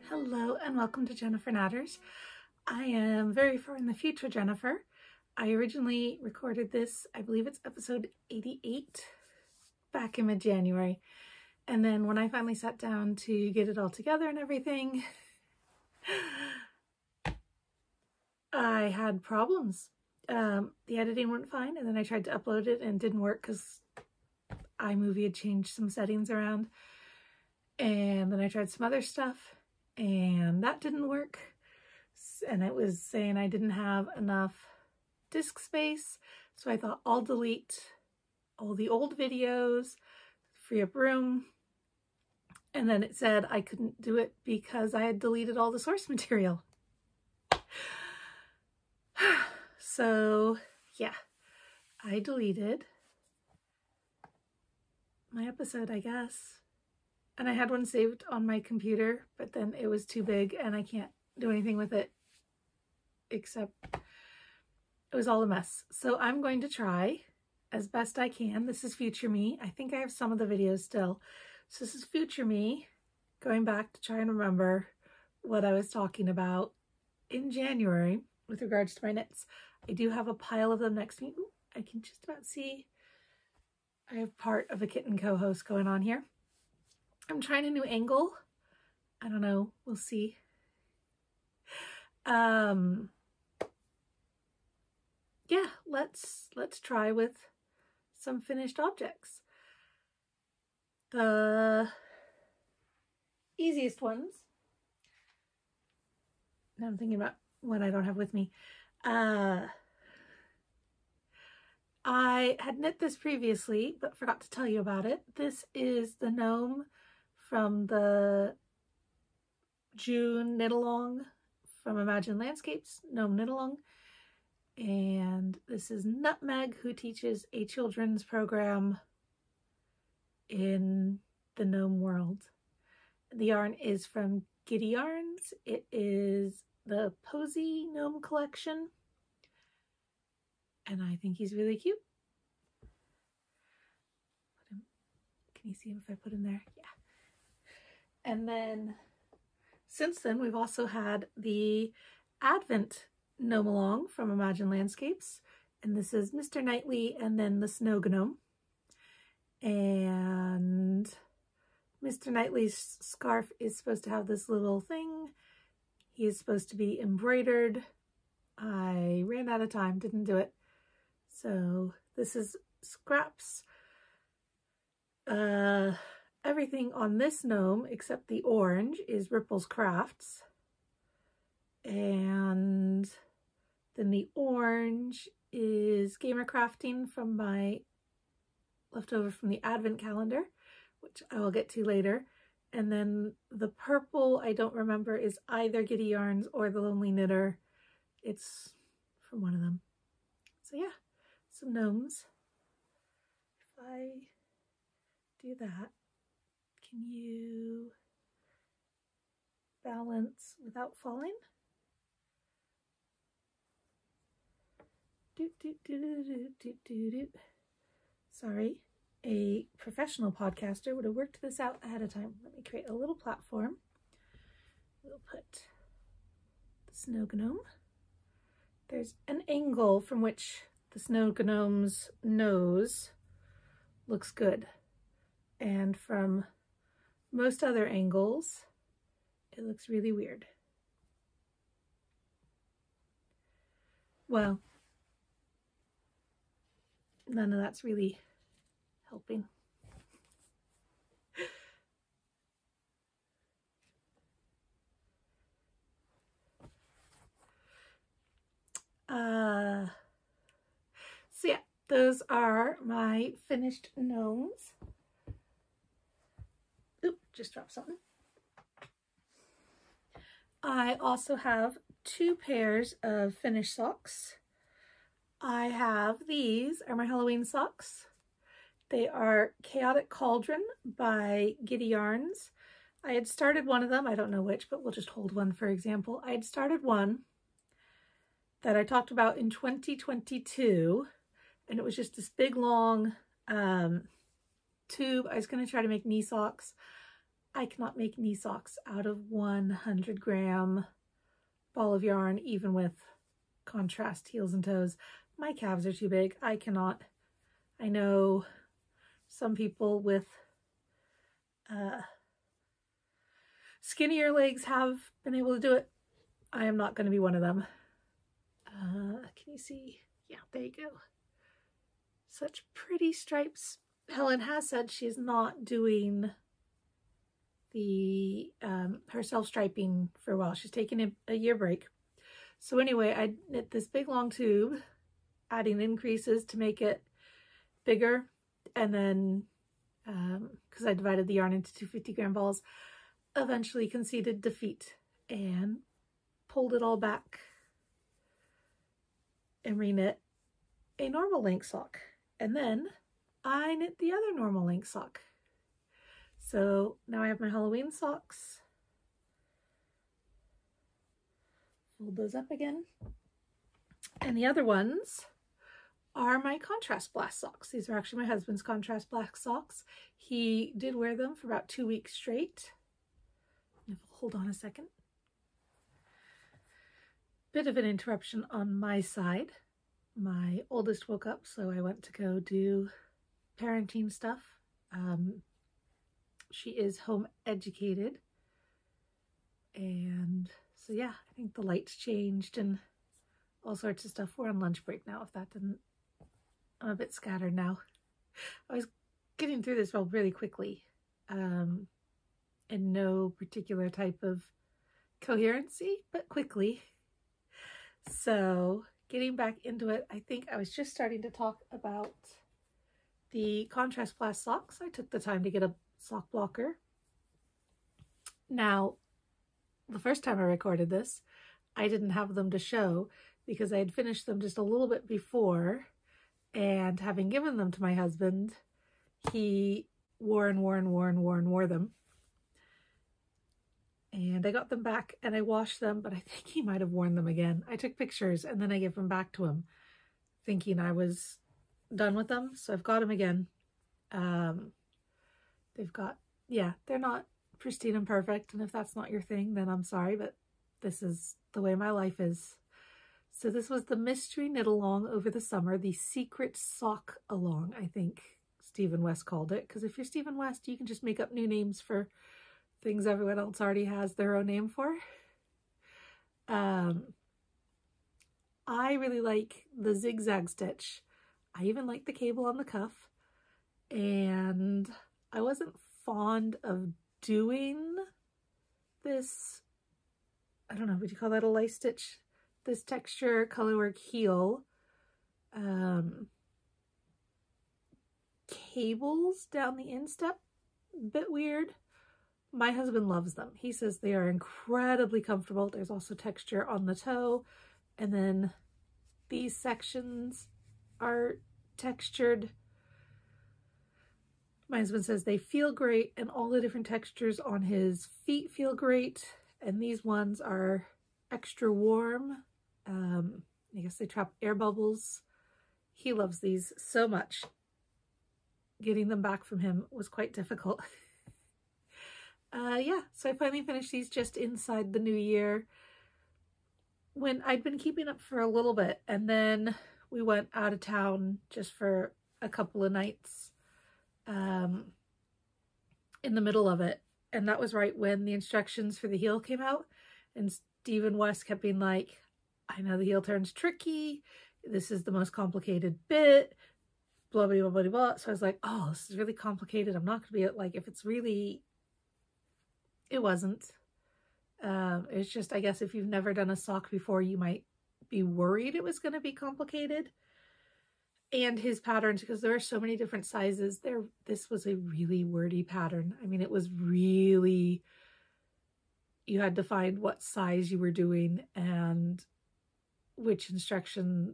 Hello and welcome to Jennifer Knatters. I am very far in the future, Jennifer. I originally recorded this, I believe it's episode 88, back in mid-January. And then when I finally sat down to get it all together and everything, I had problems. The editing went fine, and then I tried to upload it and it didn't work because iMovie had changed some settings around. And then I tried some other stuff and that didn't work. And it was saying I didn't have enough disk space. So I thought I'll delete all the old videos, free up room. And then it said I couldn't do it because I had deleted all the source material. So yeah, I deleted my episode, I guess. And I had one saved on my computer, but then it was too big and I can't do anything with it except it was all a mess. So I'm going to try as best I can. This is future me. I think I have some of the videos still. So this is future me going back to try and remember what I was talking about in January with regards to my knits. I do have a pile of them next to me. Ooh, I can just about see. I have part of a kitten co-host going on here. I'm trying a new angle. I don't know. We'll see. Yeah, let's try with some finished objects. The easiest ones. Now I'm thinking about what I don't have with me. I had knit this previously, but forgot to tell you about it. This is the gnome from the June knit along from Imagine Landscapes, Gnome Knit Along. And this is Nutmeg, who teaches a children's program in the gnome world. The yarn is from Giddy Yarns. It is the Posy Gnome collection. And I think he's really cute. Can you see him if I put him there? Yeah. And then since then, we've also had the Advent Gnome Along from Imagine Landscapes. And this is Mr. Knightley and then the Snow Gnome. And Mr. Knightley's scarf is supposed to have this little thing. He is supposed to be embroidered. I ran out of time, didn't do it. So this is scraps. Everything on this gnome except the orange is Ripple's Crafts. And then the orange is Gamer Crafting from my leftover from the Advent calendar, which I will get to later. And then the purple, I don't remember, is either Giddy Yarns or the Lonely Knitter. It's from one of them. So yeah, some gnomes. If I do that, can you balance without falling? Sorry, a professional podcaster would have worked this out ahead of time. Let me create a little platform. We'll put the Snow Gnome. There's an angle from which the Snow Gnome's nose looks good. And from most other angles, it looks really weird. Well, none of that's really helping. So yeah, those are my finished gnomes. Oop, just dropped something. I also have two pairs of finished socks. I have these are my Halloween socks. They are Chaotic Cauldron by Giddy Yarns. I had started one of them, I don't know which, but we'll just hold one for example. I had started one that I talked about in 2022, and it was just this big long tube. I was going to try to make knee socks. I cannot make knee socks out of 100-gram ball of yarn, even with contrast heels and toes. My calves are too big. I cannot. I know some people with skinnier legs have been able to do it. I am not going to be one of them. Can you see? Yeah, there you go. Such pretty stripes. Helen has said she's not doing the her self-striping for a while. She's taking a year break. So anyway, I knit this big long tube, adding increases to make it bigger, and then because I divided the yarn into 250-gram balls, eventually conceded defeat and pulled it all back and reknit a normal length sock. And then I knit the other normal length sock. So now I have my Halloween socks. Fold those up again. And the other ones are my contrast black socks. These are actually my husband's contrast black socks. He did wear them for about 2 weeks straight. Hold on a second. Bit of an interruption on my side. My oldest woke up, so I went to go do parenting stuff. She is home educated. And so yeah, I think the lights changed and all sorts of stuff. We're on lunch break now, if that didn't... I'm a bit scattered now. I was getting through this really quickly. In no particular type of coherency, but quickly. So getting back into it, I think I was just starting to talk about the contrast blast socks. I took the time to get a sock blocker. Now, the first time I recorded this, I didn't have them to show because I had finished them just a little bit before, and having given them to my husband, he wore them. And I got them back and I washed them, but I think he might have worn them again. I took pictures and then I gave them back to him thinking I was done with them. So I've got them again. They've got, yeah, they're not pristine and perfect. And if that's not your thing, then I'm sorry, but this is the way my life is. So this was the Mystery Knit Along over the summer, the Secret Sock Along, I think Stephen West called it. Because if you're Stephen West, you can just make up new names for things everyone else already has their own name for. I really like the zigzag stitch. I even like the cable on the cuff. And I wasn't fond of doing this, I don't know, would you call that a light stitch? This texture colorwork heel. Cables down the instep, a bit weird. My husband loves them. He says they are incredibly comfortable. There's also texture on the toe. And then these sections are textured. My husband says they feel great, and all the different textures on his feet feel great. And these ones are extra warm. I guess they trap air bubbles. He loves these so much. Getting them back from him was quite difficult. Yeah, so I finally finished these just inside the new year when I'd been keeping up for a little bit, and then we went out of town just for a couple of nights in the middle of it. And that was right when the instructions for the heel came out, and Stephen West kept being like, I know the heel turn's tricky, this is the most complicated bit, blah blah blah blah blah. So I was like, oh, this is really complicated. I'm not gonna be like, if it's really... It wasn't. It's just, I guess if you've never done a sock before, you might be worried it was going to be complicated. And his patterns, because there are so many different sizes, this was a really wordy pattern. I mean, it was really, you had to find what size you were doing and which instructions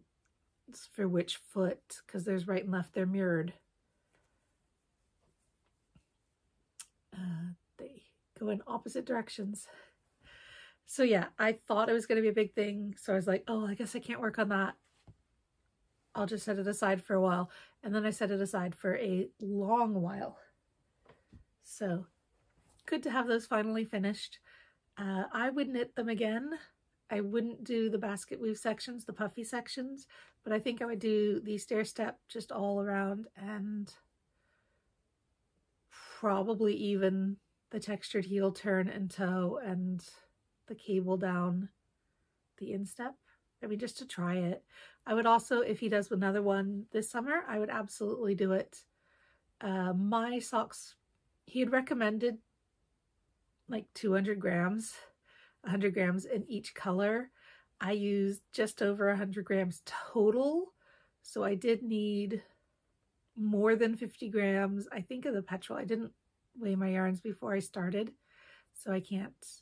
for which foot, because there's right and left, they're mirrored. They go in opposite directions. So yeah, I thought it was going to be a big thing. So I was like, oh, I guess I can't work on that. I'll just set it aside for a while. And then I set it aside for a long while. So good to have those finally finished. I would knit them again. I wouldn't do the basket weave sections, the puffy sections, but I think I would do the stair step just all around, and probably even the textured heel turn and toe and the cable down the instep. I mean, just to try it. I would also, if he does another one this summer, I would absolutely do it. My socks, he had recommended like 200 grams, 100 grams in each color. I used just over 100 grams total, so I did need more than 50 grams. I think of the petrol. I didn't weigh my yarns before I started, so I can't.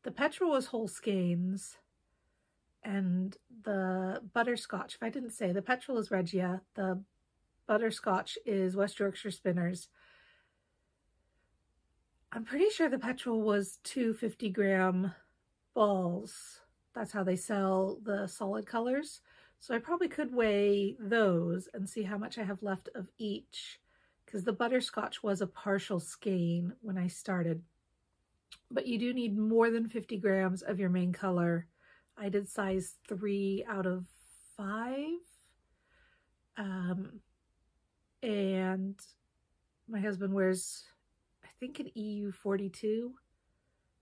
The petrol was whole skeins, and the butterscotch, if I didn't say, the petrol is Regia, the butterscotch is West Yorkshire Spinners. I'm pretty sure the petrol was 250-gram balls. That's how they sell the solid colors. So I probably could weigh those and see how much I have left of each, because the butterscotch was a partial skein when I started. But you do need more than 50 grams of your main color. I did size 3 out of 5. And my husband wears, I think, an EU 42,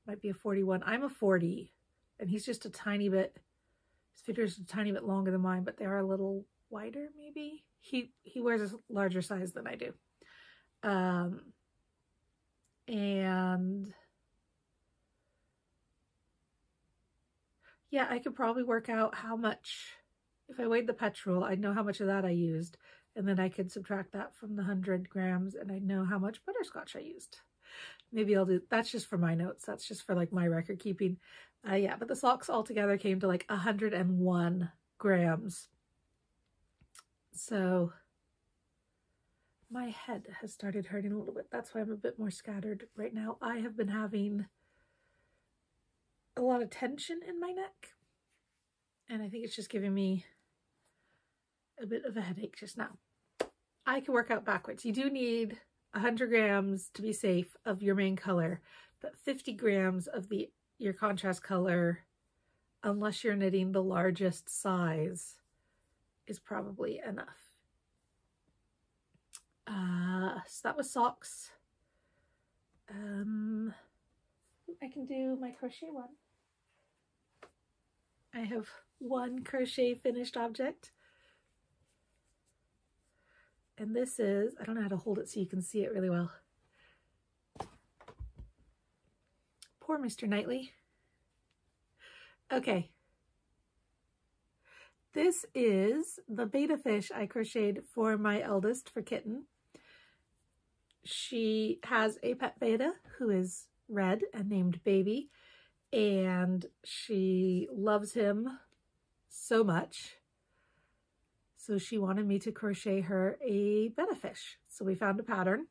might be a 41. I'm a 40, and he's just a tiny bit, his fingers are a tiny bit longer than mine, but they are a little wider, maybe. He wears a larger size than I do. And yeah, I could probably work out how much, if I weighed the petrol, I'd know how much of that I used. And then I could subtract that from the 100 grams and I know how much butterscotch I used. Maybe I'll do, that's just for my notes. That's just for like my record keeping. Yeah, but the socks altogether came to like 101 grams. So my head has started hurting a little bit. That's why I'm a bit more scattered right now. I have been having a lot of tension in my neck, and I think it's just giving me a bit of a headache just now. I can work out backwards. You do need 100 grams to be safe of your main color, but 50 grams of your contrast color, unless you're knitting the largest size, is probably enough. So that was socks. I can do my crochet one. I have one crochet finished object. And this is, I don't know how to hold it so you can see it really well. Poor Mr. Knightley. Okay. This is the betta fish I crocheted for my eldest, for Kitten. She has a pet betta who is red and named Baby, and she loves him so much. So she wanted me to crochet her a betta fish. So we found a pattern.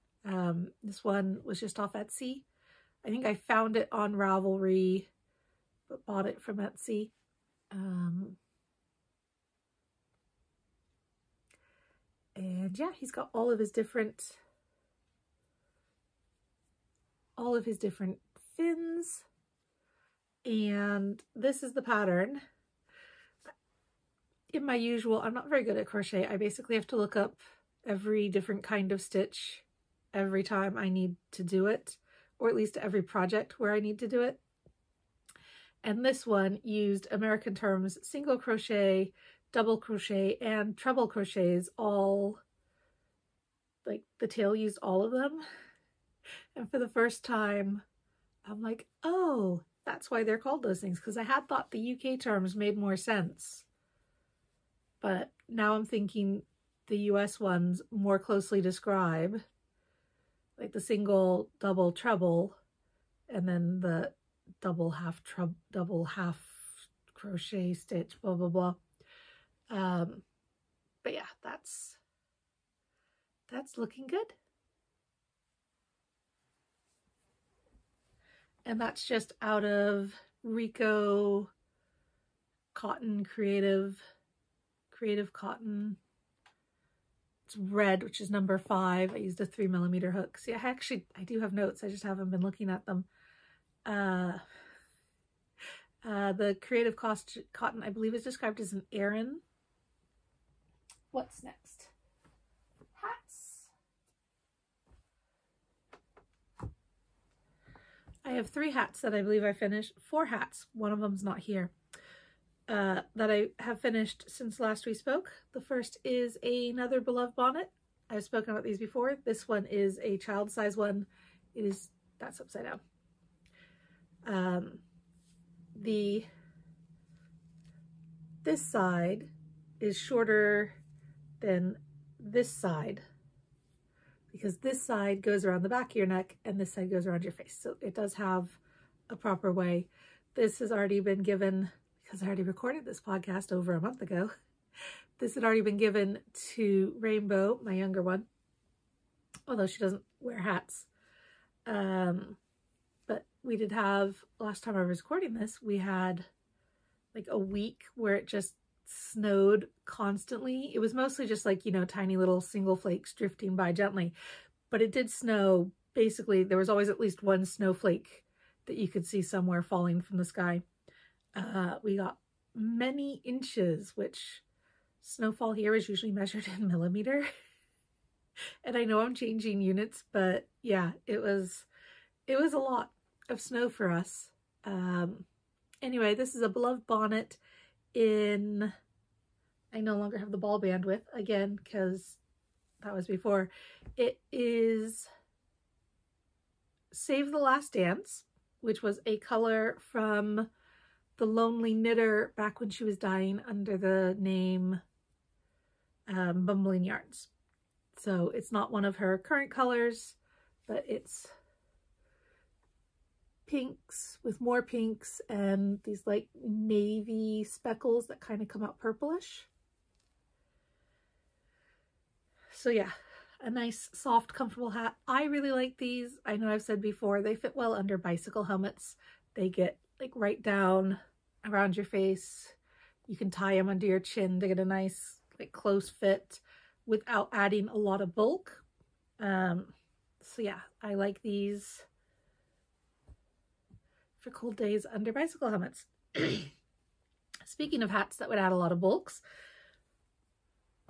This one was just off Etsy. I think I found it on Ravelry, but bought it from Etsy. And yeah, he's got all of his different fins. And this is the pattern. In my usual, I'm not very good at crochet. I basically have to look up every different kind of stitch every time I need to do it, or at least every project where I need to do it. And this one used American terms, single crochet, double crochet, and treble crochets, all, like the tail used all of them. And for the first time, I'm like, oh, that's why they're called those things, because I had thought the UK terms made more sense. But now I'm thinking the US ones more closely describe, like the single, double, treble, and then the double half crochet stitch, blah, blah, blah. But yeah, that's looking good. And that's just out of Rico Cotton Creative Cotton It's red, which is number 5. I used a 3mm hook. See, I do have notes. I just haven't been looking at them. The Creative Cotton, I believe, is described as an Aran. What's next? Hats. I have 3 hats that I believe I finished. 4 hats. One of them's not here. That I have finished since last we spoke. The first is another beloved bonnet. I've spoken about these before. This one is a child size one. That's upside down. This side is shorter than this side because this side goes around the back of your neck and this side goes around your face. So it does have a proper way. This has already been given, because I already recorded this podcast over a month ago. This had already been given to Rainbow, my younger one, although she doesn't wear hats. But we did have, last time I was recording this, we had like a week where it just snowed constantly. It was mostly just like, you know, tiny little single flakes drifting by gently, but it did snow. Basically, there was always at least one snowflake that you could see somewhere falling from the sky. We got many inches, which snowfall here is usually measured in millimeter. And I know I'm changing units, but yeah, it was a lot of snow for us. Anyway, this is a beloved bonnet in, I no longer have the ball bandwidth again, because that was before. It is Save the Last Dance, which was a color from The Lonely Knitter back when she was dying under the name Bumbling Yarns. So it's not one of her current colors, but it's pinks with more pinks and these like navy speckles that kind of come out purplish. So yeah, a nice, soft, comfortable hat. I really like these. I know I've said before, they fit well under bicycle helmets. They get like right down around your face. You can tie them under your chin to get a nice like close fit without adding a lot of bulk. So yeah, I like these for cold days under bicycle helmets. Speaking of hats that would add a lot of bulks,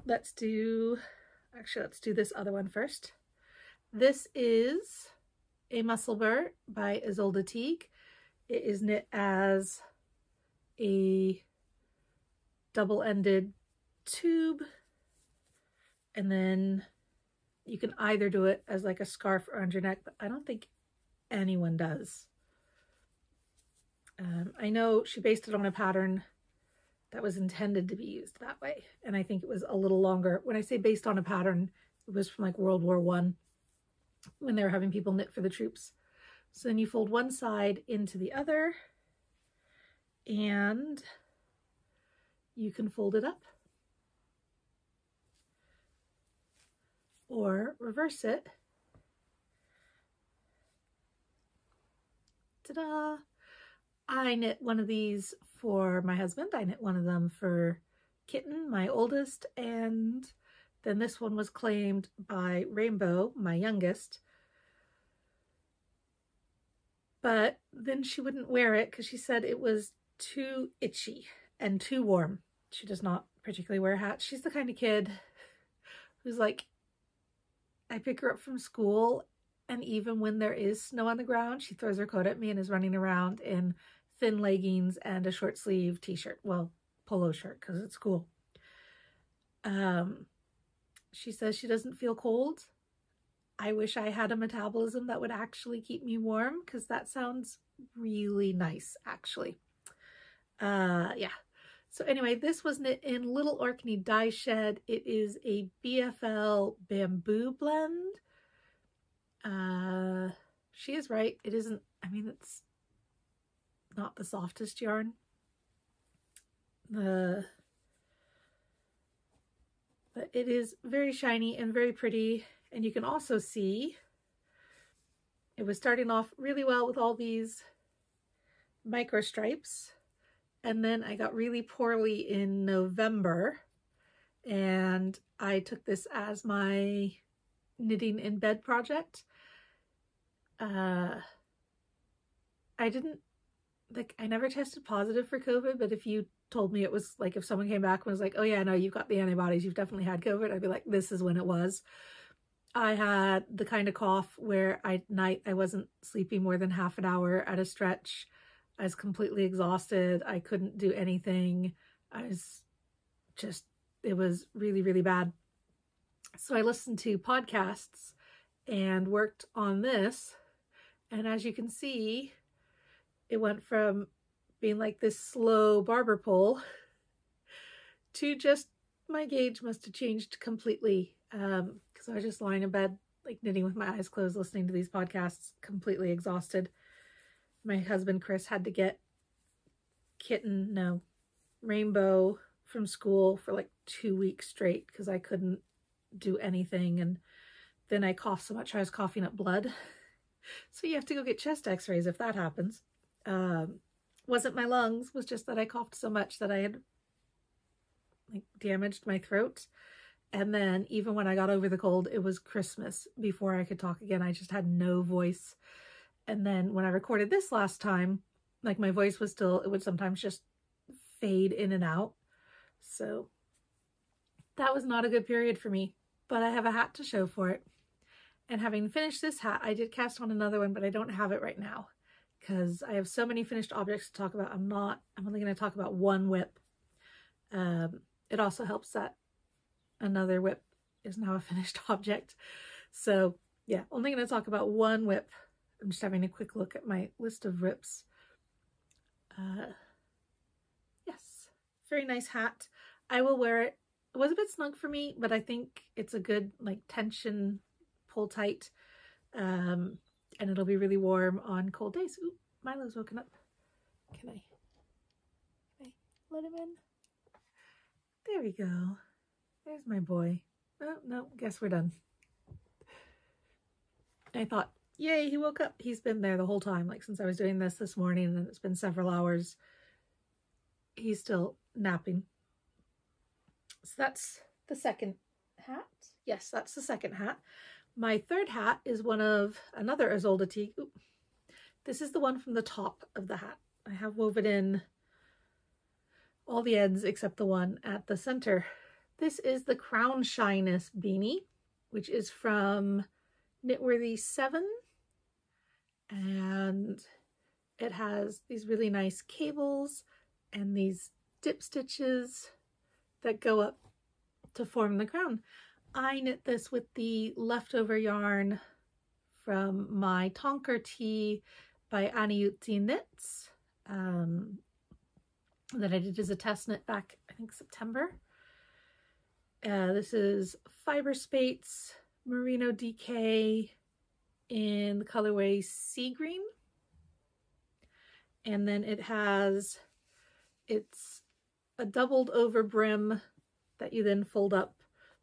let's do this other one first. This is a Musselburgh by Ysolda Teague. It is knit as a double-ended tube, and then you can either do it as like a scarf around your neck, but I don't think anyone does. I know she based it on a pattern that was intended to be used that way, and I think it was a little longer. When I say based on a pattern, it was from like World War I, when they were having people knit for the troops. So then you fold one side into the other, and you can fold it up or reverse it. Ta-da! I knit one of these for my husband. I knit one of them for Kitten, my oldest, and then this one was claimed by Rainbow, my youngest. But then she wouldn't wear it because she said it was too itchy and too warm. She does not particularly wear hats. She's the kind of kid who's like, I pick her up from school, and even when there is snow on the ground, she throws her coat at me and is running around in thin leggings and a short sleeve t-shirt. Well, polo shirt, because it's cool. She says she doesn't feel cold. I wish I had a metabolism that would actually keep me warm, because that sounds really nice, actually. Yeah. So anyway, this was knit in Little Orkney Dye Shed. It is a BFL bamboo blend. She is right. It isn't, I mean, it's not the softest yarn. But it is very shiny and very pretty. And you can also see it was starting off really well with all these micro stripes. And then I got really poorly in November, and I took this as my knitting in bed project. I never tested positive for COVID, but if you told me it was like, if someone came back and was like, oh yeah, no, you've got the antibodies, you've definitely had COVID, I'd be like, this is when it was. I had the kind of cough where at night I wasn't sleeping more than half an hour at a stretch. I was completely exhausted. I couldn't do anything. It was really, really bad. So I listened to podcasts and worked on this. And as you can see, it went from being like this slow barber pole to just, my gauge must have changed completely. Because I was just lying in bed, like knitting with my eyes closed, listening to these podcasts, completely exhausted. My husband, Chris, had to get Rainbow from school for like 2 weeks straight because I couldn't do anything. And then I coughed so much I was coughing up blood. So you have to go get chest x-rays if that happens. Wasn't my lungs, was just that I coughed so much that I had like damaged my throat. And then even when I got over the cold, it was Christmas before I could talk again. I just had no voice. And then when I recorded this last time, like my voice was still, it would sometimes just fade in and out. So that was not a good period for me, but I have a hat to show for it. And having finished this hat, I did cast on another one, but I don't have it right now because I have so many finished objects to talk about. I'm only going to talk about one whip. It also helps that another whip is now a finished object. So yeah, only going to talk about one whip. I'm just having a quick look at my list of whips. Yes, very nice hat. I will wear it. It was a bit snug for me, but I think it's a good like tension, pull tight, and it'll be really warm on cold days. Ooh, Milo's woken up. Can I let him in? There we go. There's my boy. Oh, no, guess we're done. I thought, yay, he woke up. He's been there the whole time, like since I was doing this morning, and it's been several hours. He's still napping. So that's the second hat. Yes, that's the second hat. My third hat is another Ysolda Teague. Ooh. This is the one from the top of the hat. I have woven in all the ends except the one at the center. This is the Crown Shyness beanie, which is from Knitworthy 7. And it has these really nice cables and these dip stitches that go up to form the crown. I knit this with the leftover yarn from my Tonker Tee by Anyday Knits that I did as a test knit back, I think, September. This is Fyberspates Merino DK in the colorway Sea Green. And then it's a doubled over brim that you then fold up.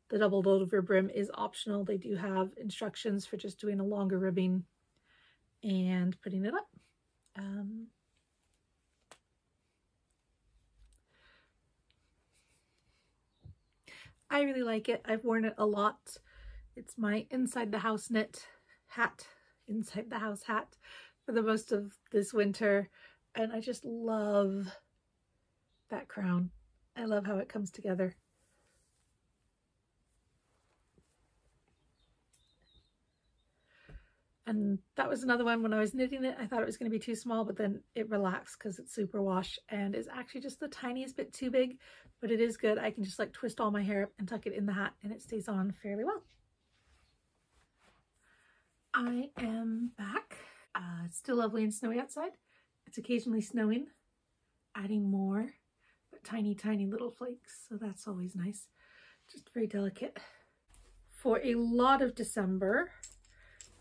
The doubled over brim is optional. They do have instructions for just doing a longer ribbing and putting it up. I really like it. I've worn it a lot. It's my inside the house knit hat, inside the house hat for the most of this winter. And I just love that crown. I love how it comes together. And that was another one when I was knitting it, I thought it was going to be too small, but then it relaxed because it's super wash and is actually just the tiniest bit too big, but it is good. I can just like twist all my hair up and tuck it in the hat and it stays on fairly well. I am back. It's still lovely and snowy outside. It's occasionally snowing, adding more, but tiny, tiny little flakes. So that's always nice. Just very delicate. For a lot of December,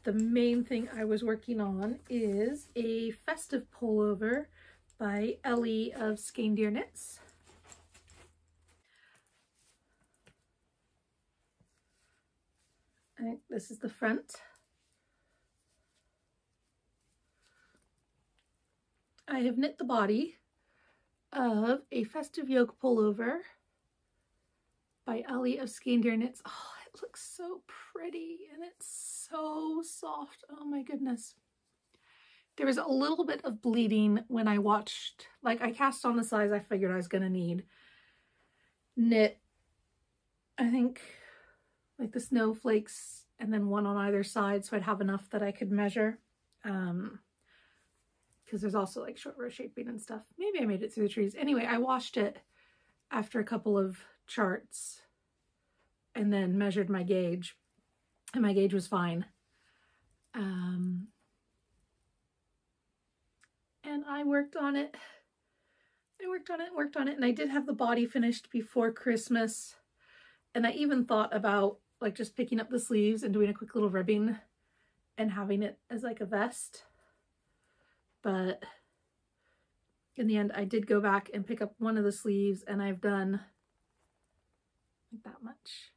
the main thing I was working on is a Festive pullover by Ellie of Skeindeer Knits. I think this is the front. I have knit the body of a Festive yoke pullover by Ellie of Skeindeer Knits. Oh, it looks so pretty and it's so soft. Oh my goodness. There was a little bit of bleeding when I watched, like I cast on the size I figured I was going to need. Knit, I think, like the snowflakes and then one on either side, so I'd have enough that I could measure. Because there's also like short row shaping and stuff. Maybe I made it through the trees. Anyway, I washed it after a couple of charts and then measured my gauge, and my gauge was fine. And I worked on it. And I did have the body finished before Christmas. And I even thought about like just picking up the sleeves and doing a quick little ribbing and having it as like a vest. But in the end, I did go back and pick up one of the sleeves, and I've done like that much.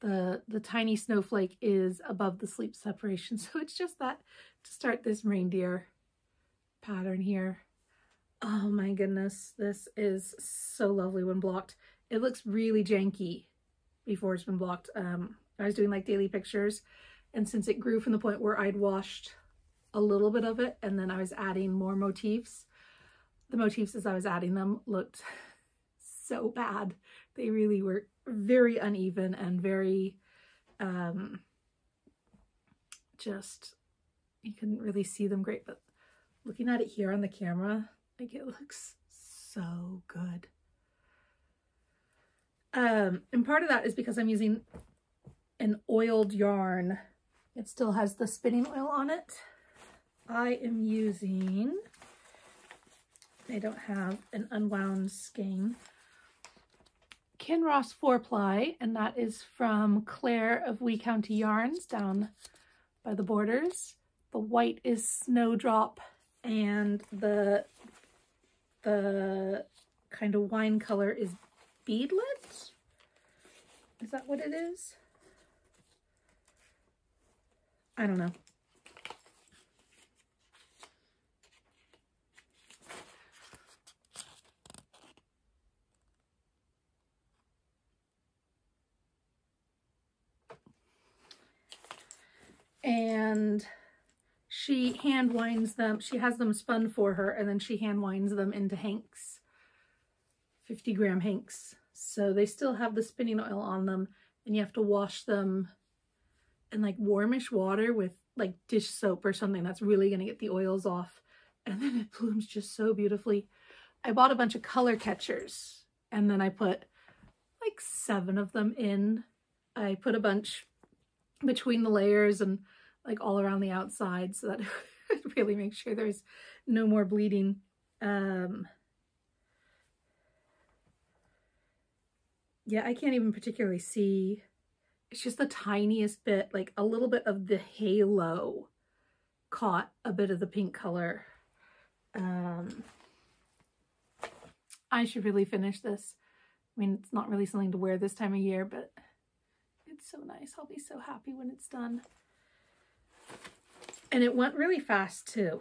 The tiny snowflake is above the sleeve separation, so it's just that to start this reindeer pattern here. Oh my goodness, this is so lovely when blocked. It looks really janky before it's been blocked. I was doing like daily pictures, and since it grew from the point where I'd washed a little bit of it and then I was adding more motifs, the motifs as I was adding them looked so bad. They really were very uneven and very just, you couldn't really see them great, but looking at it here on the camera, like it looks so good. And part of that is because I'm using an oiled yarn. It still has the spinning oil on it. I am using, I don't have an unwound skein, Kinross 4-ply, and that is from Claire of Wee County Yarns down by the borders. The white is Snowdrop, and the kind of wine color is Beadlet. Is that what it is? I don't know. And she hand winds them. She has them spun for her, and then she hand winds them into hanks, 50-gram hanks. So they still have the spinning oil on them, and you have to wash them in like warmish water with like dish soap or something that's really going to get the oils off. And then it blooms just so beautifully. I bought a bunch of color catchers, and then I put like 7 of them in. I put a bunch between the layers and like all around the outside, so that it really makes sure there's no more bleeding. Yeah, I can't even particularly see. It's just the tiniest bit, like a little bit of the halo caught a bit of the pink color. I should really finish this. I mean, it's not really something to wear this time of year, but it's so nice. I'll be so happy when it's done. And it went really fast too.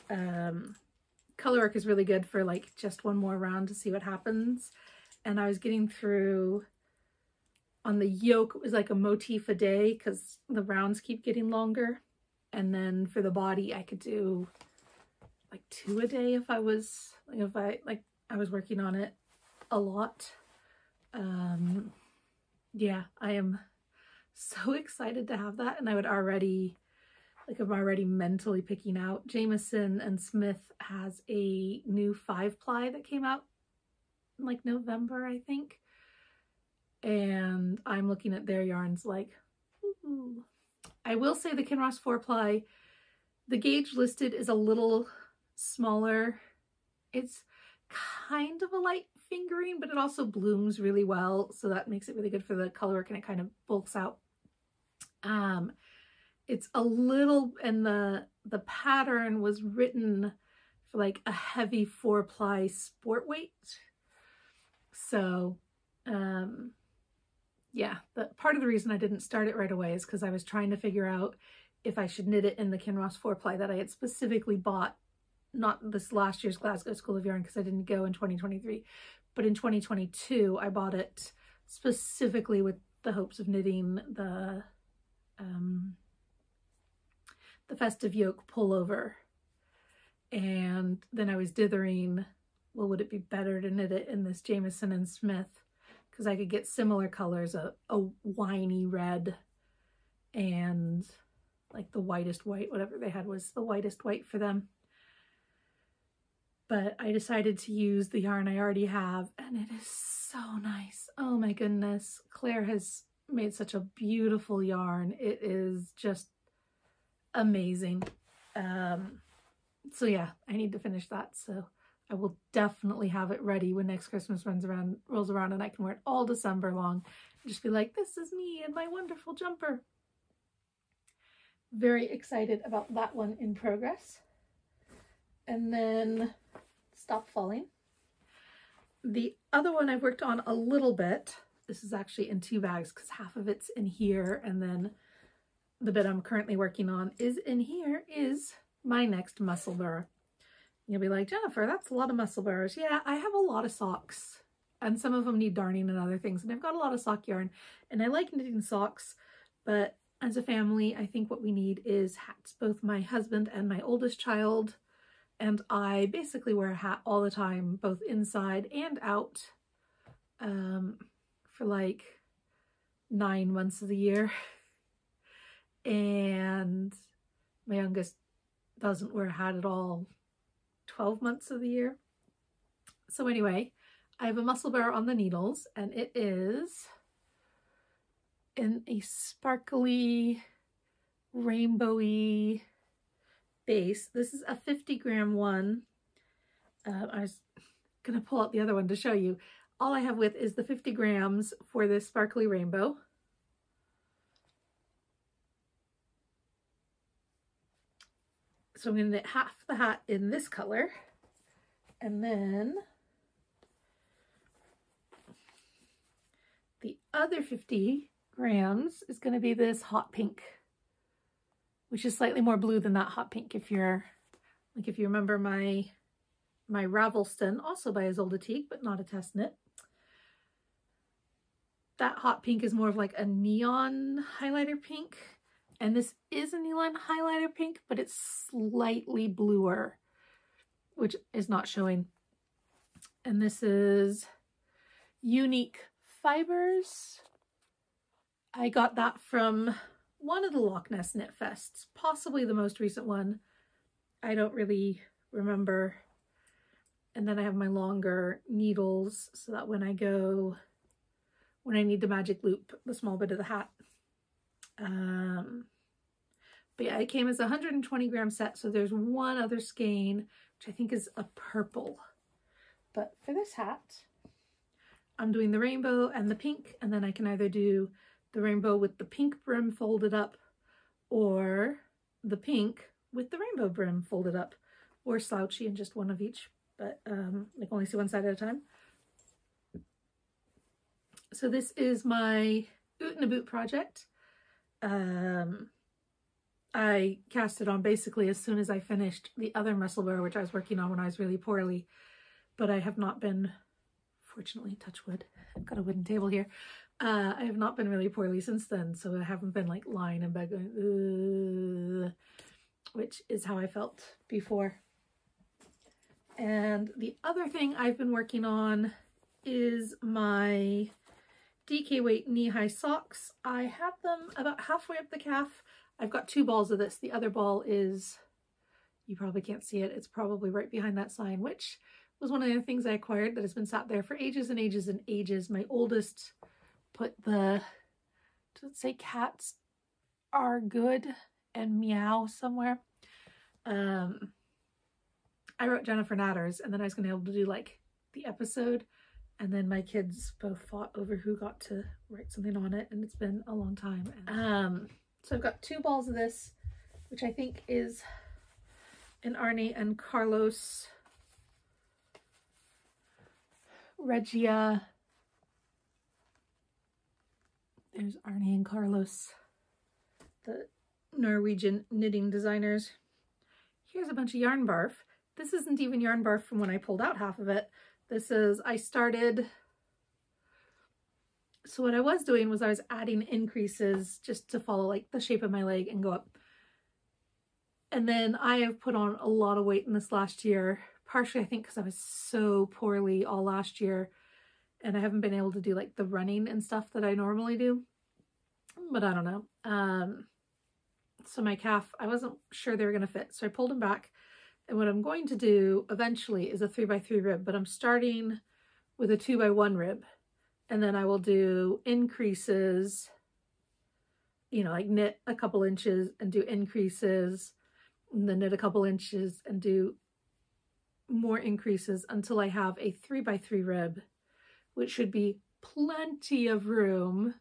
Color work is really good for like just one more round to see what happens. And I was getting through on the yoke, it was like a motif a day because the rounds keep getting longer. And then for the body, I could do like 2 a day if I was, I was working on it a lot. Yeah, I am so excited to have that. And I would already, like I'm already mentally picking out. Jameson and Smith has a new 5-ply that came out in like November, I think. And I'm looking at their yarns like, ooh. I will say the Kinross 4-ply, the gauge listed is a little smaller. It's kind of a light fingering, but it also blooms really well, so that makes it really good for the color work, and it kind of bulks out. It's a little, and the pattern was written for like a heavy 4-ply sport weight. So yeah, part of the reason I didn't start it right away is because I was trying to figure out if I should knit it in the Kinross 4-ply that I had specifically bought, not this last year's Glasgow School of Yarn because I didn't go in 2023, but in 2022 I bought it specifically with the hopes of knitting the Festive Yoke pullover. And then I was dithering, well, would it be better to knit it in this Jamieson and Smith, because I could get similar colors, a winey red and like the whitest white, whatever they had was the whitest white for them. But I decided to use the yarn I already have, and it is so nice. Oh my goodness. Claire has made such a beautiful yarn. It is just amazing. So yeah, I need to finish that. So I will definitely have it ready when next Christmas rolls around, and I can wear it all December long and just be like, this is me and my wonderful jumper. Very excited about that one in progress. And then Stop Falling. The other one I've worked on a little bit. This is actually in 2 bags because half of it's in here, and then the bit I'm currently working on is in here, is my next Musselburgh. You'll be like, Jennifer, that's a lot of Musselburghs. Yeah, I have a lot of socks, and some of them need darning and other things, and I've got a lot of sock yarn, and I like knitting socks, but as a family, I think what we need is hats. Both my husband and my oldest child and I basically wear a hat all the time, both inside and out, for like 9 months of the year. And my youngest doesn't wear a hat at all 12 months of the year. So anyway, I have a Musselburgh on the needles, and it is in a sparkly, rainbowy base. This is a 50-gram one. I was gonna pull out the other one to show you. All I have with is the 50 grams for this sparkly rainbow. So I'm gonna knit half the hat in this color, and then the other 50 grams is going to be this hot pink, which is slightly more blue than that hot pink. If you remember my Ravelston, also by Ysolda Teague, but not a test knit. That hot pink is more of like a neon highlighter pink, and this is a neon highlighter pink, but it's slightly bluer, which is not showing. And this is Unique Fibers. I got that from one of the Loch Ness Knit Fests, possibly the most recent one. I don't really remember. And then I have my longer needles so that when I need the magic loop, the small bit of the hat. But yeah, it came as a 120-gram set, so there's one other skein, which I think is a purple. But for this hat, I'm doing the rainbow and the pink, and then I can either do the rainbow with the pink brim folded up, or the pink with the rainbow brim folded up, or slouchy and just one of each, but like only see one side at a time. So this is my Oot in a Boot project. I cast it on basically as soon as I finished the other Musselburgh, which I was working on when I was really poorly, but I have not been, fortunately, touch wood, I've got a wooden table here. I have not been really poorly since then, so I haven't been like lying in bed going, ugh, which is how I felt before. And the other thing I've been working on is my DK weight knee-high socks. I have them about halfway up the calf. I've got 2 balls of this. The other ball is, you probably can't see it, it's probably right behind that sign, which was one of the things I acquired that has been sat there for ages and ages and ages. My oldest put the, does it say cats are good and meow somewhere? I wrote Jennifer Knatters, and then I was going to be able to do like the episode, and then my kids both fought over who got to write something on it, and it's been a long time. So I've got 2 balls of this, which I think is an Arnie and Carlos Regia. There's Arnie and Carlos, the Norwegian knitting designers. Here's a bunch of yarn barf. This isn't even yarn barf from when I pulled out half of it. This is, so what I was doing was I was adding increases just to follow like the shape of my leg and go up. And then I have put on a lot of weight in this last year, partially I think because I was so poorly all last year and I haven't been able to do like the running and stuff that I normally do, but I don't know. So my calf, I wasn't sure they were going to fit, so I pulled them back. And what I'm going to do eventually is a 3x3 rib, but I'm starting with a 2x1 rib. And then I will do increases, you know, like knit a couple inches and do increases, and then knit a couple inches and do more increases until I have a 3x3 rib, which should be plenty of room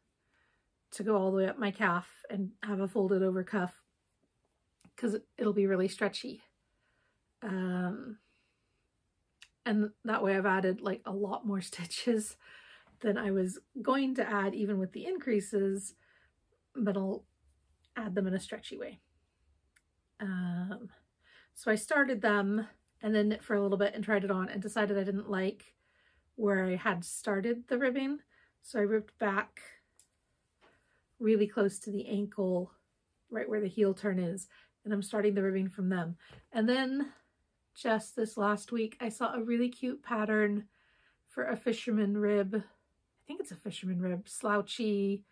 to go all the way up my calf and have a folded over cuff, because it'll be really stretchy. And that way I've added like a lot more stitches than I was going to add even with the increases, but I'll add them in a stretchy way. So I started them and then knit for a little bit and tried it on and decided I didn't like where I had started the ribbing. So I ripped back really close to the ankle, right where the heel turn is, and I'm starting the ribbing from them. And then just this last week, I saw a really cute pattern for a fisherman rib. I think it's a fisherman rib, slouchy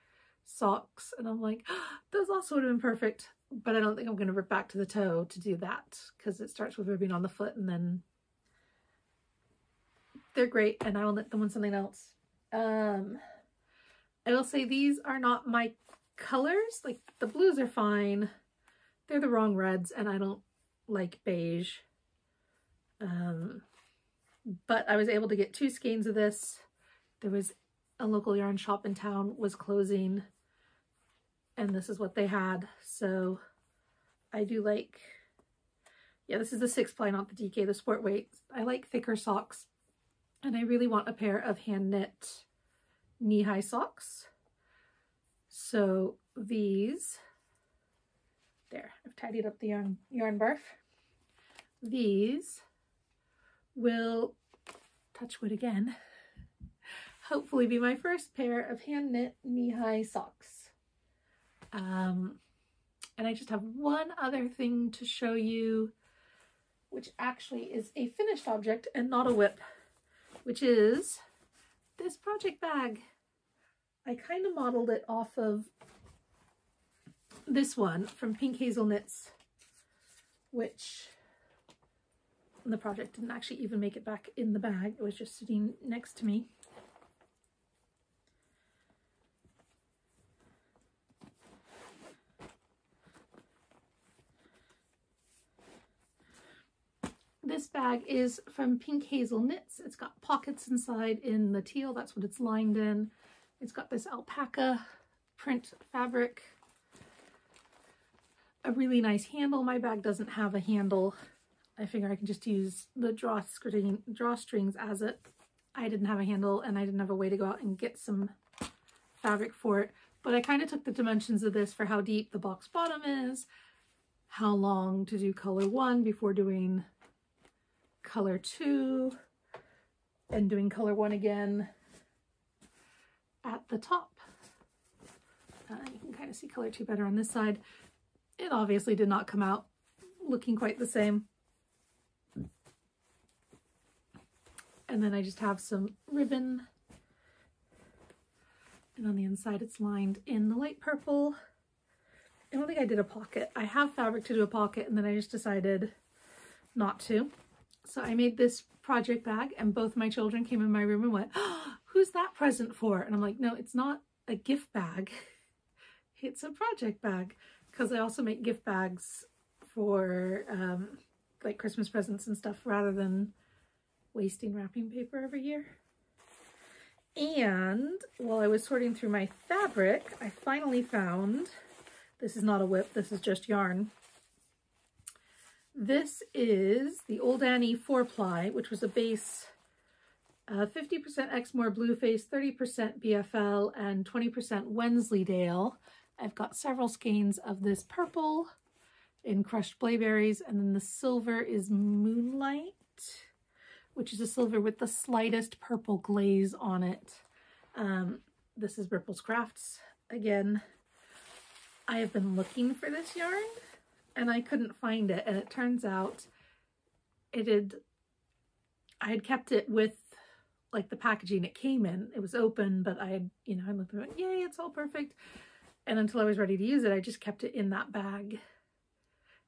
socks. And I'm like, oh, those also would have been perfect, but I don't think I'm going to rip back to the toe to do that because it starts with ribbing on the foot and then they're great and I will knit them on something else. I will say these are not my colors. Like the blues are fine. They're the wrong reds and I don't like beige. But I was able to get 2 skeins of this. There was a local yarn shop in town was closing and this is what they had. So I do like, yeah, this is the 6-ply, not the DK, the sport weight. I like thicker socks and I really want a pair of hand knit knee-high socks. So these, there, I've tidied up the yarn barf. These will, touch wood again, hopefully be my first pair of hand knit knee-high socks. And I just have one other thing to show you, which actually is a finished object and not a whip, which is this project bag. I kind of modeled it off of this one from Pink Hazel Knits, which the project didn't actually even make it back in the bag. It was just sitting next to me. This bag is from Pink Hazel Knits. It's got pockets inside in the teal. That's what it's lined in. It's got this alpaca print fabric. A really nice handle. My bag doesn't have a handle. I figure I can just use the drawstrings as it. I didn't have a handle and I didn't have a way to go out and get some fabric for it. But I kind of took the dimensions of this for how deep the box bottom is, how long to do color 1 before doing color 2, and doing color 1 again at the top. You can kind of see color 2 better on this side. It obviously did not come out looking quite the same. And then I just have some ribbon, and on the inside it's lined in the light purple. I don't think I did a pocket. I have fabric to do a pocket and then I just decided not to. So I made this project bag and both my children came in my room and went, oh, who's that present for? And I'm like, no, it's not a gift bag. It's a project bag. Because I also make gift bags for like Christmas presents and stuff rather than wasting wrapping paper every year. And while I was sorting through my fabric, I finally found, this is not a whip, this is just yarn. This is the Old Annie 4-ply, which was a base 50% Exmoor Blueface, 30% BFL, and 20% Wensleydale. I've got several skeins of this purple in crushed blaeberries, and then the silver is Moonlight, which is a silver with the slightest purple glaze on it. This is Ripple's Crafts. Again, I have been looking for this yarn and I couldn't find it, and it turns out I had kept it with like the packaging it came in. It was open, but I had, you know, I looked at it, yay, it's all perfect. And until I was ready to use it, I just kept it in that bag.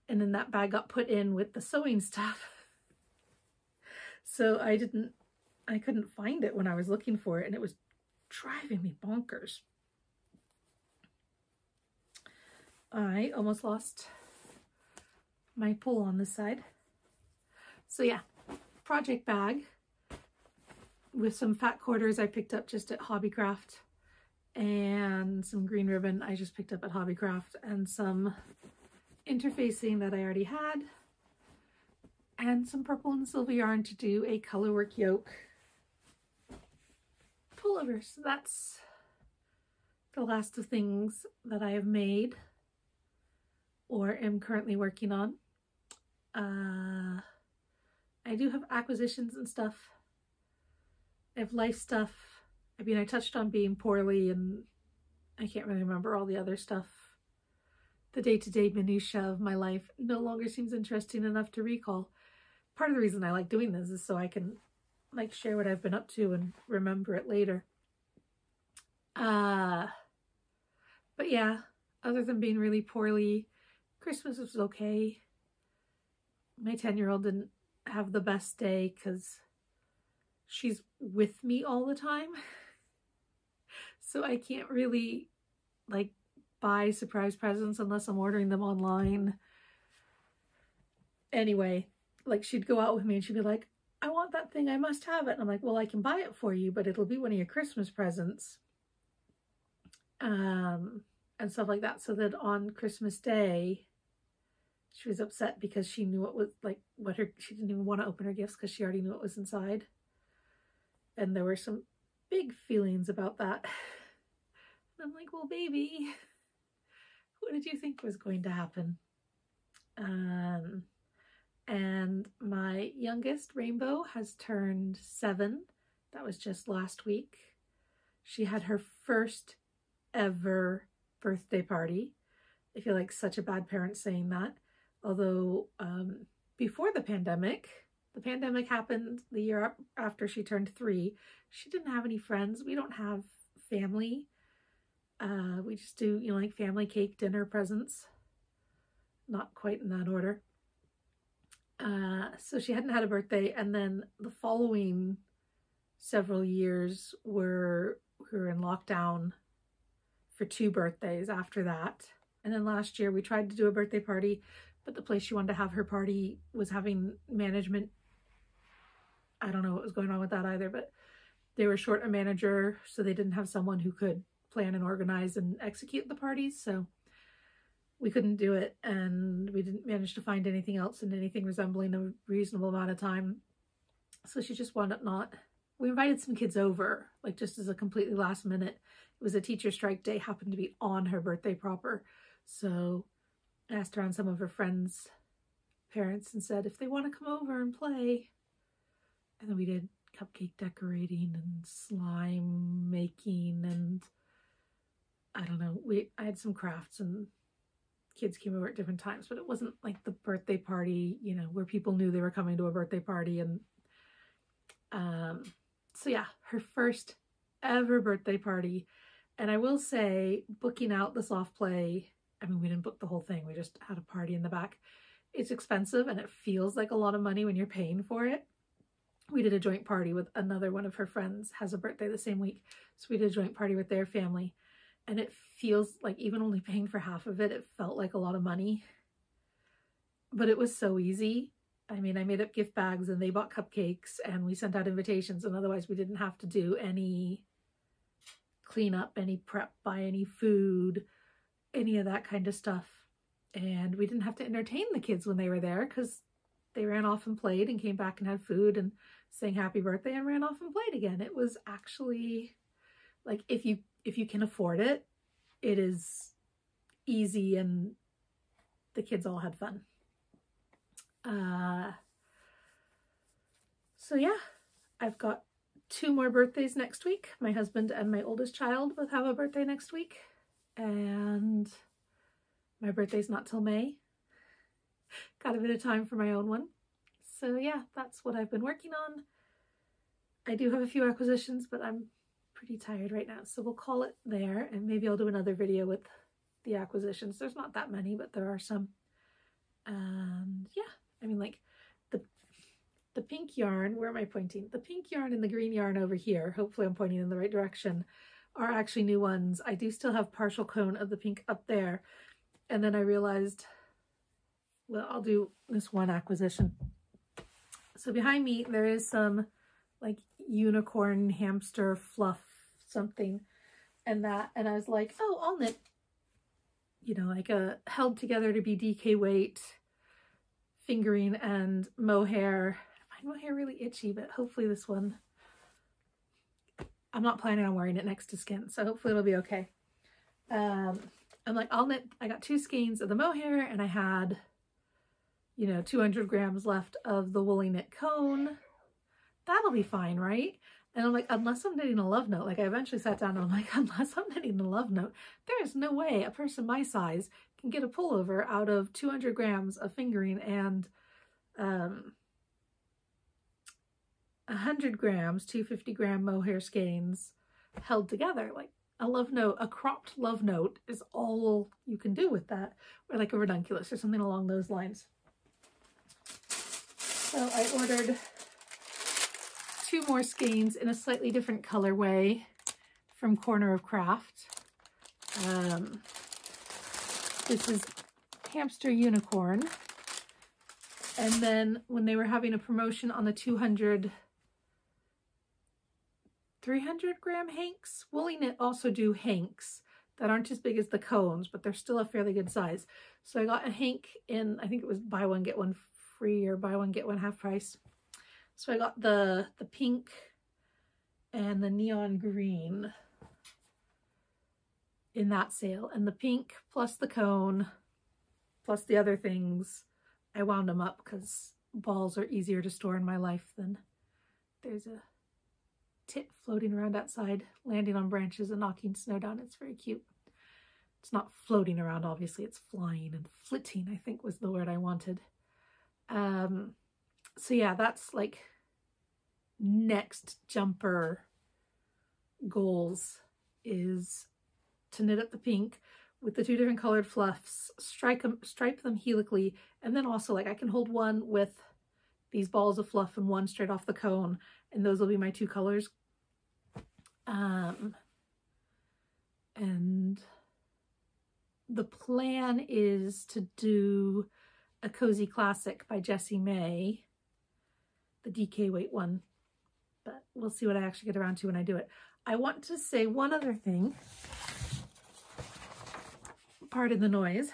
And then that bag got put in with the sewing stuff. So I couldn't find it when I was looking for it, and it was driving me bonkers. I almost lost my pull on this side. So yeah, project bag with some fat quarters I picked up just at Hobbycraft, and some green ribbon I just picked up at Hobbycraft, and some interfacing that I already had, and some purple and silver yarn to do a colorwork yoke pullover. So that's the last of things that I have made or am currently working on. I do have acquisitions and stuff. I have life stuff. I mean, I touched on being poorly, and I can't really remember all the other stuff. The day-to-day minutiae of my life no longer seems interesting enough to recall. Part of the reason I like doing this is so I can like share what I've been up to and remember it later. But yeah, other than being really poorly, Christmas was okay. My 10-year-old didn't have the best day because she's with me all the time. So I can't really like buy surprise presents unless I'm ordering them online. Anyway, like she'd go out with me and she'd be like, I want that thing, I must have it. And I'm like, well, I can buy it for you, but it'll be one of your Christmas presents. And stuff like that. So that on Christmas Day, she was upset because she knew it was like she didn't even want to open her gifts because she already knew what was inside. And there were some big feelings about that. And I'm like, well, baby, what did you think was going to happen? And my youngest, Rainbow, has turned 7. That was just last week. She had her first ever birthday party. I feel like such a bad parent saying that. Although before the pandemic happened the year after she turned 3. She didn't have any friends. We don't have family. We just do, you know, like family cake, dinner, presents. Not quite in that order. So she hadn't had a birthday, and then the following several years we were in lockdown for 2 birthdays after that. And then last year we tried to do a birthday party, but the place she wanted to have her party was having management. I don't know what was going on with that either, but they were short a manager, so they didn't have someone who could plan and organize and execute the parties. So we couldn't do it, and we didn't manage to find anything else in anything resembling a reasonable amount of time. So she just wound up not. We invited some kids over, like just as a completely last minute. It was a teacher strike day, happened to be on her birthday proper. So I asked around some of her friends' parents and said if they want to come over and play. And then we did cupcake decorating and slime making, and I don't know, I had some crafts, and kids came over at different times, but it wasn't like the birthday party, you know, where people knew they were coming to a birthday party. And so yeah, her first ever birthday party. And I will say, booking out the soft play, I mean, we didn't book the whole thing, we just had a party in the back. It's expensive, and it feels like a lot of money when you're paying for it. We did a joint party with another one of her friends, has a birthday the same week. So we did a joint party with their family. And it feels like even only paying for half of it, it felt like a lot of money. But it was so easy. I mean, I made up gift bags and they bought cupcakes and we sent out invitations, and otherwise we didn't have to do any cleanup, any prep, buy any food, any of that kind of stuff. And we didn't have to entertain the kids when they were there because they ran off and played and came back and had food and sang happy birthday and ran off and played again. It was actually like, if you can afford it, it is easy, and the kids all had fun. So yeah, I've got 2 more birthdays next week. My husband and my oldest child both have a birthday next week, and my birthday's not till May. Got a bit of time for my own one. So yeah, that's what I've been working on. I do have a few acquisitions, but I'm pretty tired right now, so we'll call it there, and maybe I'll do another video with the acquisitions. There's not that many, but there are some. And yeah, I mean, like the pink yarn, where am I pointing? The pink yarn and the green yarn over here, hopefully I'm pointing in the right direction, are actually new ones. I do still have partial cone of the pink up there, and then I realized, well, I'll do this one acquisition. So behind me there is some like unicorn hamster fluff something, and I was like, oh, I'll knit, you know, like a held together to be DK weight fingering and mohair. I find mohair really itchy, but hopefully this one, I'm not planning on wearing it next to skin, so hopefully it'll be okay. I'm like, I'll knit, I got 2 skeins of the mohair, and I had, you know, 200 grams left of the WoolyKnit cone. That'll be fine, right? And I'm like, unless I'm knitting a love note, like I eventually sat down and I'm like, unless I'm knitting a love note, there is no way a person my size can get a pullover out of 200 grams of fingering and 100 grams, 250 gram mohair skeins held together. Like a love note, a cropped love note is all you can do with that, or like a ranunculus or something along those lines. So I ordered 2 more skeins in a slightly different colorway from Corner of Craft. This is Hamster Unicorn. And then when they were having a promotion on the 300 gram hanks, WoolyKnit also do hanks that aren't as big as the cones, but they're still a fairly good size. So I got a hank in, I think it was buy one, get one free, or buy one, get one half price. So I got the pink and the neon green in that sale, and the pink plus the cone plus the other things, I wound them up because balls are easier to store in my life than there's a tit floating around outside, landing on branches and knocking snow down. It's very cute. It's not floating around, obviously, it's flying and flitting, I think was the word I wanted. So yeah, that's like next jumper goals, is to knit up the pink with the 2 different colored fluffs, stripe them helically, and then also like I can hold one with these balls of fluff and one straight off the cone, and those will be my 2 colors. And the plan is to do a Cozy Classic by Jessie May, the DK weight one, but we'll see what I actually get around to when I do it. I want to say one other thing. Pardon the noise.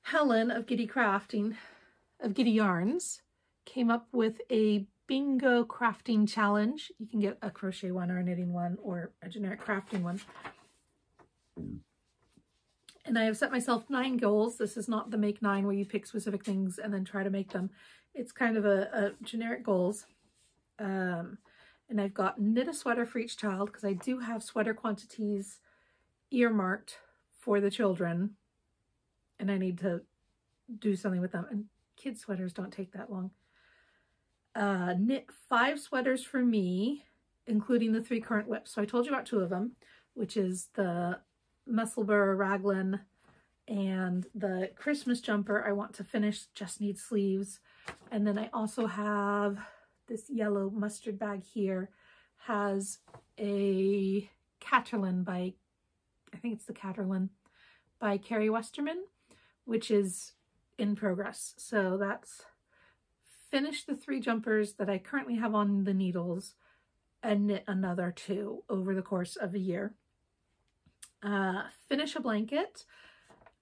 Helen of Giddy Yarns came up with a bingo crafting challenge. You can get a crochet one or a knitting one or a generic crafting one. And I have set myself 9 goals. This is not the make 9 where you pick specific things and then try to make them. It's kind of a generic goals. And I've got knit a sweater for each child, because I do have sweater quantities earmarked for the children, and I need to do something with them. And kid sweaters don't take that long. Knit 5 sweaters for me, including the 3 current whips. So I told you about 2 of them, which is the Musselburgh raglan and the Christmas jumper I want to finish, just needs sleeves. And then I also have this yellow mustard bag here, has a Cauldron by, I think it's the Cauldron by Carrie Westerman, which is in progress. So that's finished the 3 jumpers that I currently have on the needles and knit another 2 over the course of a year. Finish a blanket.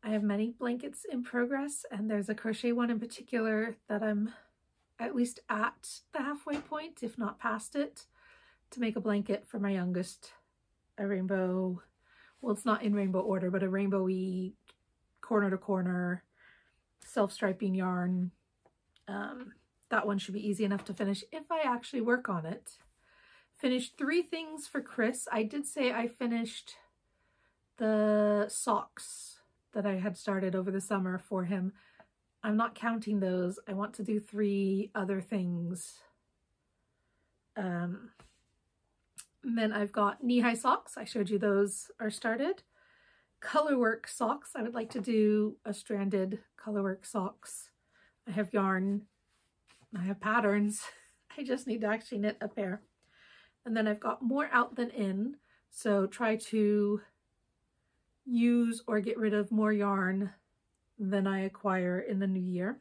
I have many blankets in progress, and there's a crochet one in particular that I'm at least at the halfway point, if not past it, to make a blanket for my youngest, a rainbow, well, it's not in rainbow order, but a rainbowy corner to corner self-striping yarn. that one should be easy enough to finish if I actually work on it. Finished 3 things for Chris. I did say I finished the socks that I had started over the summer for him. I'm not counting those. I want to do 3 other things. And then I've got knee-high socks. I showed you those are started. Colorwork socks. I would like to do a stranded colorwork socks. I have yarn. I have patterns. I just need to actually knit a pair. And then I've got more out than in. So try to use or get rid of more yarn than I acquire in the new year.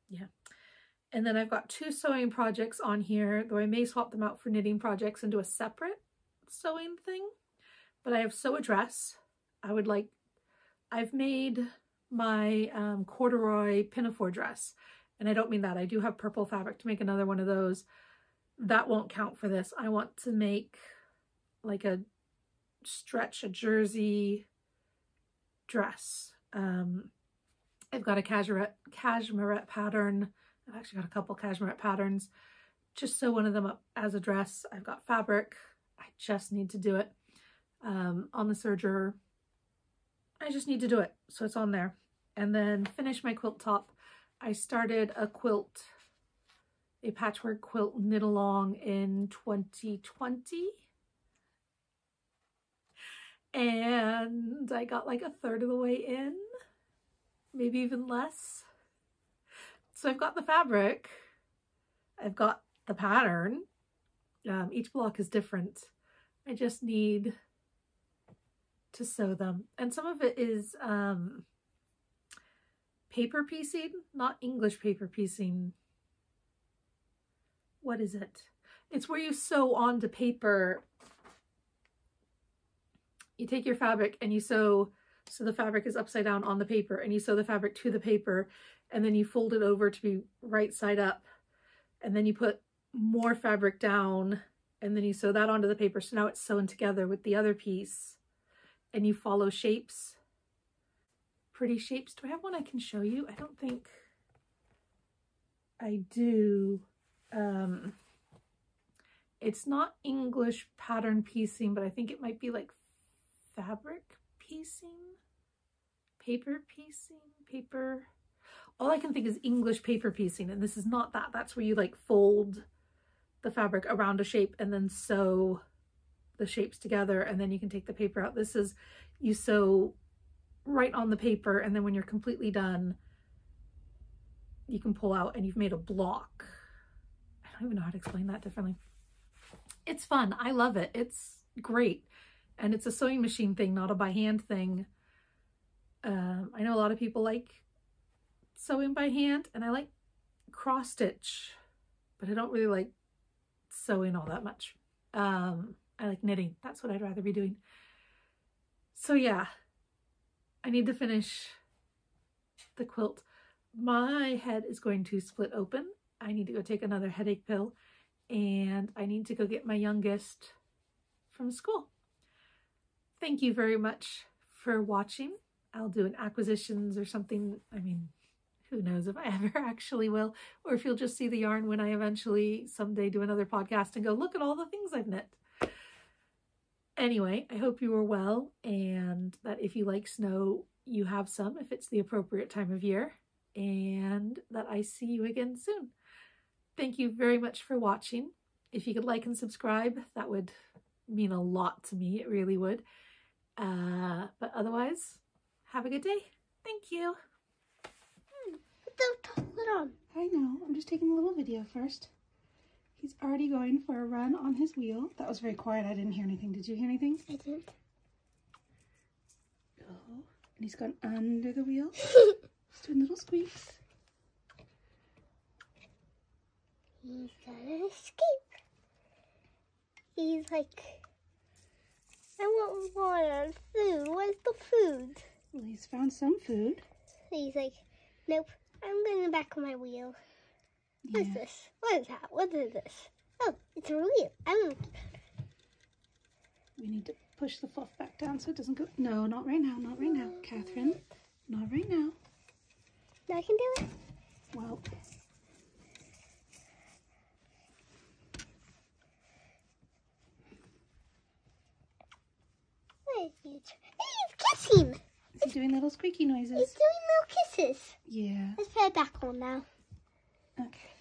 Yeah. And then I've got 2 sewing projects on here, though I may swap them out for knitting projects and do a separate sewing thing. But I have Sew a Dress. I've made my corduroy pinafore dress, and I don't mean that. I do have purple fabric to make another one of those. That won't count for this. I want to make like a jersey dress. I've got a cashmerette pattern. I've actually got a couple cashmerette patterns. Just sew one of them up as a dress. I've got fabric. I just need to do it on the serger. I just need to do it, so it's on there. And then finish my quilt top. I started a patchwork quilt knit along in 2020. And I got like a third of the way in, maybe even less. So I've got the fabric, I've got the pattern. Each block is different. I just need to sew them. And some of it is paper piecing, not English paper piecing. What is it? It's where you sew onto paper. You take your fabric and you sew, so the fabric is upside down on the paper, and you sew the fabric to the paper, and then you fold it over to be right side up, and then you put more fabric down, and then you sew that onto the paper. So now it's sewn together with the other piece, and you follow shapes, pretty shapes. Do I have one I can show you? I don't think I do. It's not English pattern piecing, but I think it might be like fabric piecing, paper piecing, paper. All I can think is English paper piecing, and this is not that. That's where you like fold the fabric around a shape and then sew the shapes together, and then you can take the paper out. This is, you sew right on the paper, and then when you're completely done, you can pull out and you've made a block. I don't even know how to explain that differently. It's fun. I love it. It's great. And it's a sewing machine thing, not a by hand thing. I know a lot of people like sewing by hand, and I like cross stitch, but I don't really like sewing all that much. I like knitting. That's what I'd rather be doing. So yeah, I need to finish the quilt. My head is going to split open. I need to go take another headache pill, and I need to go get my youngest from school. Thank you very much for watching. I'll do an acquisitions or something. I mean, who knows if I ever actually will, or if you'll just see the yarn when I eventually someday do another podcast and go, look at all the things I've knit. Anyway, I hope you are well, and that if you like snow, you have some if it's the appropriate time of year, and that I see you again soon. Thank you very much for watching. If you could like and subscribe, that would mean a lot to me. It really would. But otherwise, have a good day. Thank you. Put the chocolate on. I know. I'm just taking a little video first. He's already going for a run on his wheel. That was very quiet. I didn't hear anything. Did you hear anything? I did. Oh, and he's gone under the wheel. He's doing little squeaks. He's gonna escape. He's like, I want water and food. Where's the food? Well, he's found some food. He's like, nope, I'm going back on my wheel. What's this? What is that? What is this? Oh, it's a wheel. We need to push the fluff back down so it doesn't go. No, not right now. Not right now, Catherine. Not right now. I can do it. Well, Where is he? He's kissing. is he doing little squeaky noises? He's doing little kisses. Yeah. Let's put it back on now. Okay.